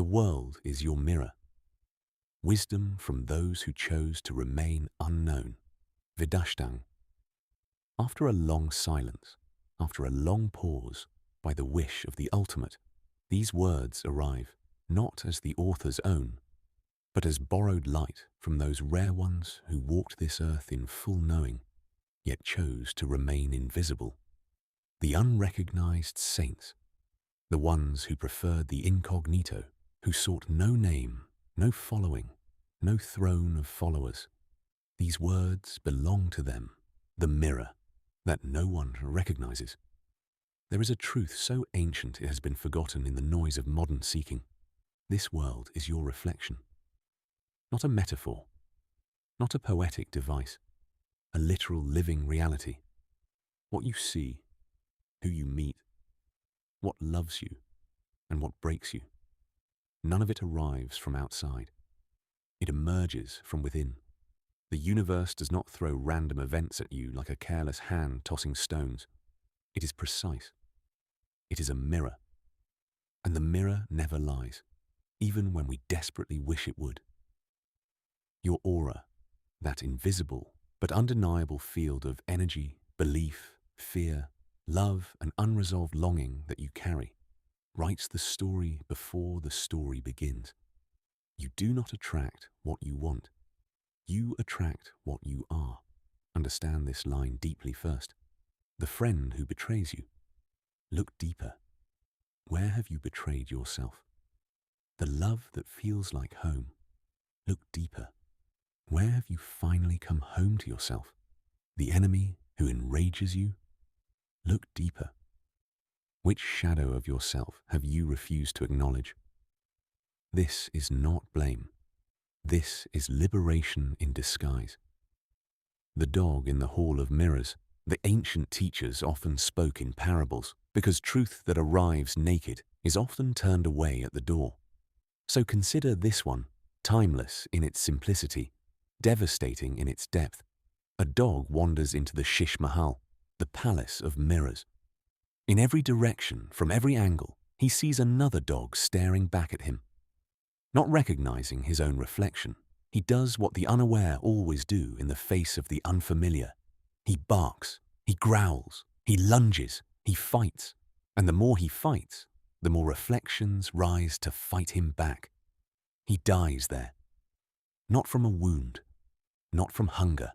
The world is your mirror. Wisdom from those who chose to remain unknown. Vedashtang. After a long silence, after a long pause, by the wish of the ultimate, these words arrive, not as the author's own, but as borrowed light from those rare ones who walked this earth in full knowing, yet chose to remain invisible. The unrecognized saints, the ones who preferred the incognito, who sought no name, no following, no throne of followers. These words belong to them, the mirror, that no one recognizes. There is a truth so ancient it has been forgotten in the noise of modern seeking. This world is your reflection. Not a metaphor, not a poetic device, a literal living reality. What you see, who you meet, what loves you, and what breaks you. None of it arrives from outside. It emerges from within. The universe does not throw random events at you like a careless hand tossing stones. It is precise. It is a mirror. And the mirror never lies, even when we desperately wish it would. Your aura, that invisible but undeniable field of energy, belief, fear, love, and unresolved longing that you carry, writes the story before the story begins. You do not attract what you want. You attract what you are. Understand this line deeply first. The friend who betrays you. Look deeper. Where have you betrayed yourself? The love that feels like home. Look deeper. Where have you finally come home to yourself? The enemy who enrages you? Look deeper. Which shadow of yourself have you refused to acknowledge? This is not blame. This is liberation in disguise. The dog in the hall of mirrors. The ancient teachers often spoke in parables because truth that arrives naked is often turned away at the door. So consider this one, timeless in its simplicity, devastating in its depth. A dog wanders into the Sheesh Mahal, the palace of mirrors. In every direction, from every angle, he sees another dog staring back at him. Not recognizing his own reflection, he does what the unaware always do in the face of the unfamiliar. He barks, he growls, he lunges, he fights, and the more he fights, the more reflections rise to fight him back. He dies there. Not from a wound, not from hunger.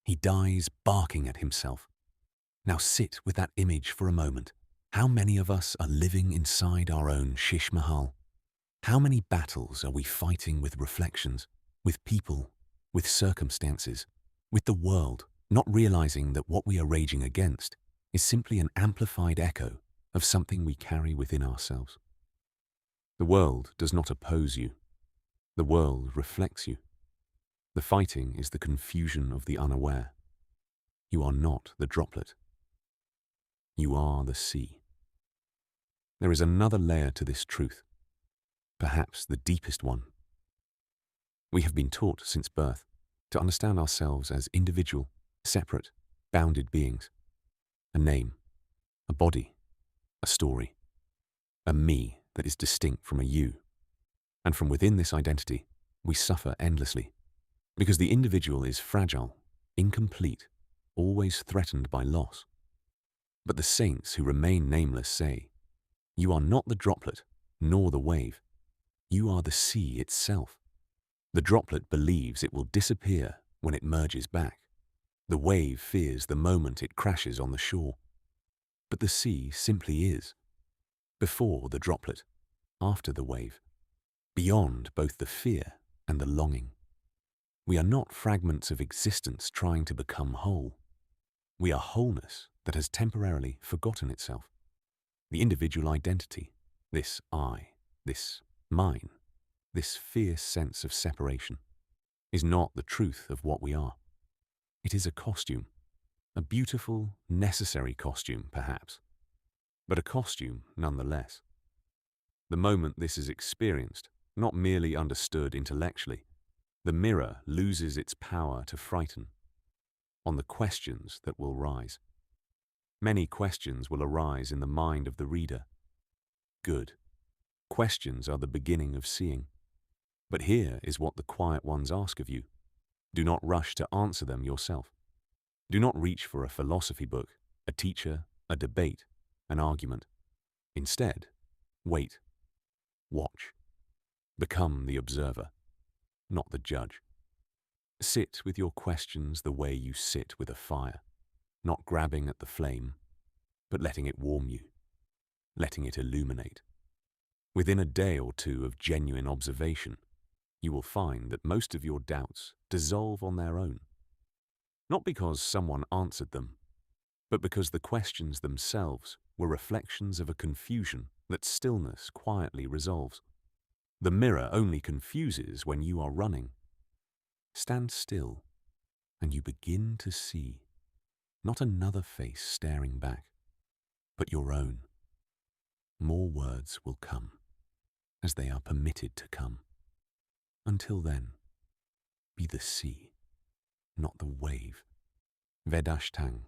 He dies barking at himself. Now sit with that image for a moment. How many of us are living inside our own Sheesh Mahal? How many battles are we fighting with reflections, with people, with circumstances, with the world, not realizing that what we are raging against is simply an amplified echo of something we carry within ourselves? The world does not oppose you. The world reflects you. The fighting is the confusion of the unaware. You are not the droplet. You are the sea. There is another layer to this truth, perhaps the deepest one. We have been taught since birth to understand ourselves as individual, separate, bounded beings. A name, a body, a story, a me that is distinct from a you. And from within this identity, we suffer endlessly, because the individual is fragile, incomplete, always threatened by loss. But the saints who remain nameless say, you are not the droplet, nor the wave. You are the sea itself. The droplet believes it will disappear when it merges back. The wave fears the moment it crashes on the shore. But the sea simply is. Before the droplet, after the wave. Beyond both the fear and the longing. We are not fragments of existence trying to become whole. We are wholeness that has temporarily forgotten itself. The individual identity, this I, this mine, this fierce sense of separation, is not the truth of what we are. It is a costume, a beautiful, necessary costume, perhaps, but a costume nonetheless. The moment this is experienced, not merely understood intellectually, the mirror loses its power to frighten. On the questions that will rise. Many questions will arise in the mind of the reader. Good. Questions are the beginning of seeing. But here is what the quiet ones ask of you. Do not rush to answer them yourself. Do not reach for a philosophy book, a teacher, a debate, an argument. Instead, wait, watch. Become the observer, not the judge. Sit with your questions the way you sit with a fire, not grabbing at the flame, but letting it warm you, letting it illuminate. Within a day or two of genuine observation, you will find that most of your doubts dissolve on their own. Not because someone answered them, but because the questions themselves were reflections of a confusion that stillness quietly resolves. The mirror only confuses when you are running. Stand still, and you begin to see not another face staring back, but your own. More words will come, as they are permitted to come. Until then, be the sea, not the wave. Vedashtang.